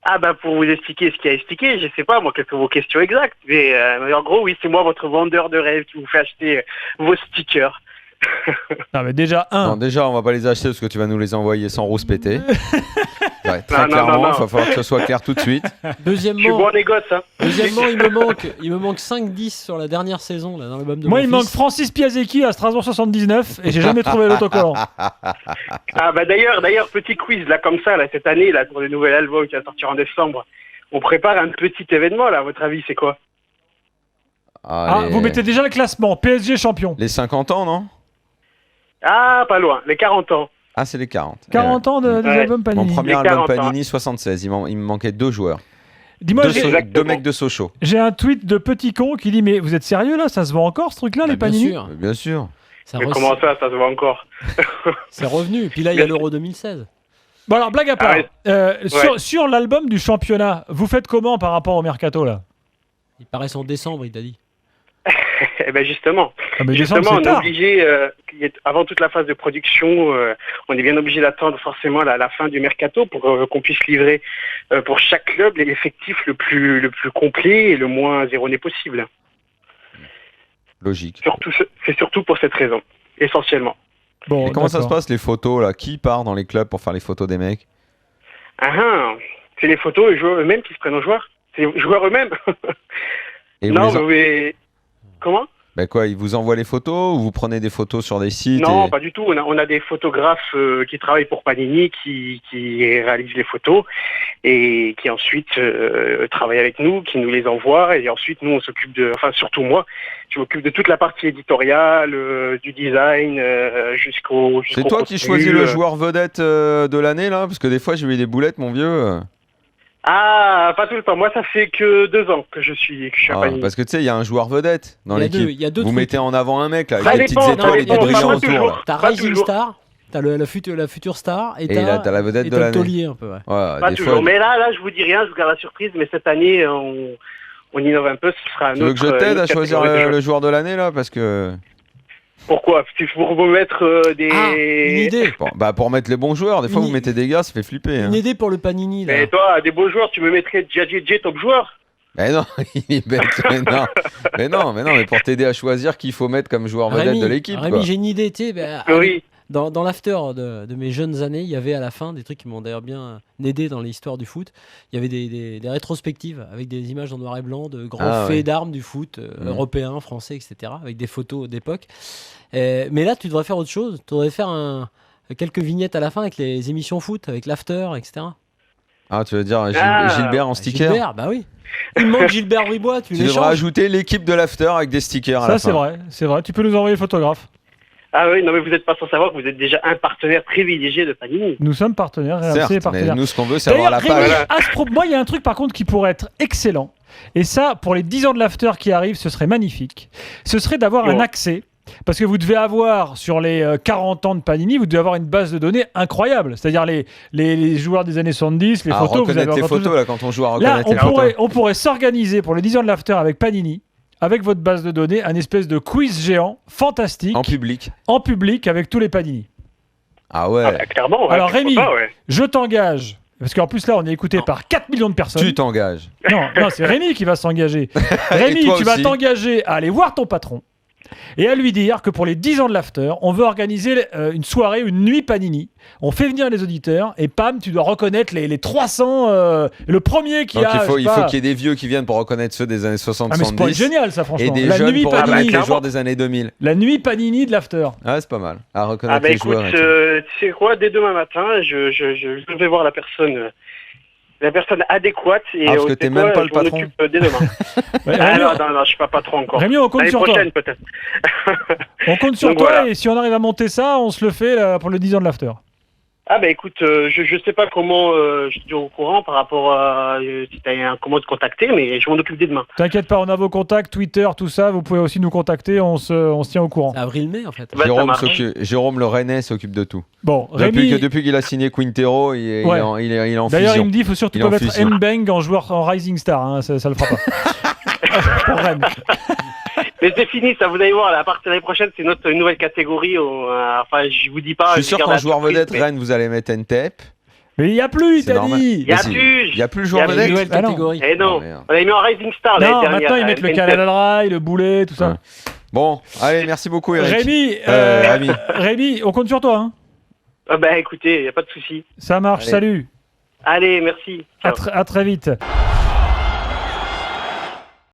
Ah bah pour vous expliquer ce qu'il a expliqué, je sais pas moi quelles sont vos questions exactes, mais en gros oui c'est moi votre vendeur de rêve qui vous fait acheter vos stickers. Non, mais déjà, Non, déjà, on va pas les acheter parce que tu vas nous les envoyer sans rouspéter. Ouais, très Non, clairement, non. il va falloir que ce soit clair tout de suite. Je suis Deuxièmement, bon négoce hein. il me manque 5-10 sur la dernière saison là, dans l'album de moi, mon il manque fils. Francis Piasecki à Strasbourg 79 et j'ai jamais trouvé l'autocollant. Ah bah d'ailleurs petit quiz là comme ça là cette année là pour le nouvel album qui va sortir en décembre. On prépare un petit événement là, à votre avis c'est quoi? Ah, vous mettez déjà le classement. PSG champion. Les 50 ans, non? Ah pas loin, les 40 ans. Ah, c'est les 40. 40 ans des Ouais. albums Mon Panini. premier Les album 40 ans. Panini, 76. Il me manquait 2 joueurs. Dis-moi, j'ai- Exactement. Deux mecs de Sochaux. j'ai un tweet de Petit Con qui dit mais vous êtes sérieux là? Ça se vend encore ce truc-là, les Bah, Panini? bien sûr, Bien sûr. ça Mais comment ça se voit encore? c'est revenu. Puis là, il y a l'Euro 2016. Bon alors, blague à part. Ah ouais. Sur l'album du championnat, vous faites comment par rapport au mercato là? Il paraît en décembre, il t'a dit. Eh ben justement. Ah, mais Justement, décembre, on c'est est tard. obligé, avant toute la phase de production, on est bien obligé d'attendre forcément la fin du mercato pour qu'on puisse livrer pour chaque club l'effectif le plus complet et le moins erroné possible. Logique. C'est surtout pour cette raison, essentiellement. Bon, Et comment ça se d'accord. passe les photos là? Qui part dans les clubs pour faire les photos des mecs? C'est les photos et joueurs eux-mêmes qui se prennent aux joueurs. C'est les joueurs eux-mêmes. Et vous Non, les en- mais comment? Ben quoi, ils vous envoient les photos ou vous prenez des photos sur des sites? Non, et- pas du tout. On a des photographes qui travaillent pour Panini, qui réalisent les photos et qui ensuite travaillent avec nous, qui nous les envoient. Et ensuite, nous, on s'occupe surtout moi, je m'occupe de toute la partie éditoriale, du design jusqu'au C'est toi qui contenu, choisis le joueur vedette de l'année là? Parce que des fois j'ai eu des boulettes, mon vieux. Ah, pas tout le temps. Moi, ça fait que 2 ans que je suis à Ah, Panini. parce que tu sais, il y a un joueur vedette dans l'équipe. Il y a deux Vous trucs. mettez en avant un mec là, Ça avec des petites dépend, étoiles et des dépend, brillants pas autour. toujours. Là. T'as Pas Rising toujours. Star, t'as la future star et là, t'as la vedette et de t'as le l'année. taulier un peu. Ouais. Ouais, Pas des toujours. fois, Mais là, je vous dis rien, je vous garde la surprise. Mais cette année, on innove un peu. Ce sera un tu veux que je t'aide à choisir le joueur de l'année là? Parce que. Pourquoi? C'est pour vous mettre des... Ah, une idée. Bon, bah pour mettre les bons joueurs, des fois Une- vous mettez des gars, ça fait flipper. Hein. Une idée pour le Panini là. Mais toi, des beaux joueurs, tu me mettrais JJJ top joueur? Mais non, il est bête. Mais non, mais pour t'aider à choisir qui il faut mettre comme joueur vedette de l'équipe. Rémi, Quoi. j'ai une idée. Tu sais, Oui. dans l'after de mes jeunes années, il y avait à la fin des trucs qui m'ont d'ailleurs bien aidé dans l'histoire du foot. Il y avait des rétrospectives avec des images en noir et blanc de grands faits d'armes du foot européens, français, etc. Avec des photos d'époque. Mais là, tu devrais faire autre chose. Tu devrais faire quelques vignettes à la fin avec les émissions foot, avec l'after, etc. Ah, tu veux dire Ah, Gilbert en sticker? Gilbert, bah oui. Il manque Gilbert Bribois, tu Tu devrais l'échanges. ajouter l'équipe de l'after avec des stickers à Ça, la c'est fin. vrai, c'est vrai. Tu peux nous envoyer le photographe. Ah oui, non mais vous n'êtes pas sans savoir que vous êtes déjà un partenaire privilégié de Panini. Nous sommes partenaires, RMC est Certes, mais partenaire. nous ce qu'on veut c'est avoir D'ailleurs, la Rémi, page. à ce propos, moi, il y a un truc par contre qui pourrait être excellent. Et ça, pour les 10 ans de l'after qui arrivent, ce serait magnifique. Ce serait d'avoir un Bon. accès. Parce que vous devez avoir, sur les 40 ans de Panini, vous devez avoir une base de données incroyable. C'est-à-dire les joueurs des années 70, les À photos, vous avez reconnaître les encore tout photos là quand on joue à Là, reconnaître les photos. on pourrait s'organiser pour les 10 ans de l'after avec Panini, avec votre base de données, un espèce de quiz géant, fantastique, En public. en public, avec tous les Panini. Ah ouais. Ah, bah, clairement. Ouais, Alors, pourquoi Rémi, pas, ouais. Je t'engage, parce qu'en plus là, on est écouté par 4 millions de personnes. Tu t'engages. Non, c'est Rémi qui va s'engager. Rémi, toi tu vas aussi. t'engager à aller voir ton patron et à lui dire que pour les 10 ans de l'after, on veut organiser une soirée, une nuit Panini. On fait venir les auditeurs et pam, tu dois reconnaître les 300. Le premier qui Donc a. il faut je sais pas, qu'il y ait des vieux qui viennent pour reconnaître ceux des années Ah, mais c'est pas 60-70 génial ça, franchement. et des La jeunes nuit pour Panini. reconnaître les clairement. joueurs des années 2000. La nuit Panini de l'after. Ah, c'est pas mal. À Ah reconnaître bah les écoute, joueurs. et tout. tu sais quoi, dès demain matin, je vais voir la personne adéquate et Ah, parce que tu sais t'es même quoi, pas le je m'en patron. occupe dès demain. Ouais, Ah Rémi, non, je suis pas patron encore. Rémi, on compte L'année sur toi. prochaine peut-être. On compte sur Donc, toi voilà. et si on arrive à monter ça, on se le fait là, pour le 10 ans de l'after. Ah bah écoute, je sais pas comment je suis au courant par rapport à si t'as comment te contacter, mais je m'en occupe dès demain. T'inquiète pas, on a vos contacts, Twitter, tout ça. Vous pouvez aussi nous contacter, on se tient au courant. C'est avril-mai en fait. Bah, ça marche. Jérôme le Rennais s'occupe de tout. Bon, Rémi. Depuis qu'il a signé Quintero, il est Ouais. en D'ailleurs, il fusion. me dit qu'il faut surtout Il est pas en mettre fusion. Mbeng en joueur en Rising Star, hein, ça le fera pas. Pour Rennes. Mais c'est fini, ça vous allez voir, à partir de l'année prochaine, c'est notre nouvelle catégorie. Enfin, je vous dis pas. Je suis sûr garde qu'en la joueur surprise, vedette, mais- Rennes, vous allez mettre Ntep. Mais il n'y a plus, il C'est t'a normal. dit. Il y a si. plus. Il y a plus le joueur Il y a Une vedette. nouvelle Ah non. catégorie. Eh non, Oh, merde. on a mis en Rising Star l'année Non, dernière. maintenant ils mettent le N7. Canal Rail, le boulet, tout ça. Ouais. Bon, allez, merci beaucoup, Eric. Rémi, Rémi. Rémi, on compte sur toi. Hein. Ah bah écoutez, il n'y a pas de souci. Ça marche, Allez. salut. Allez, merci. Ciao. À très vite.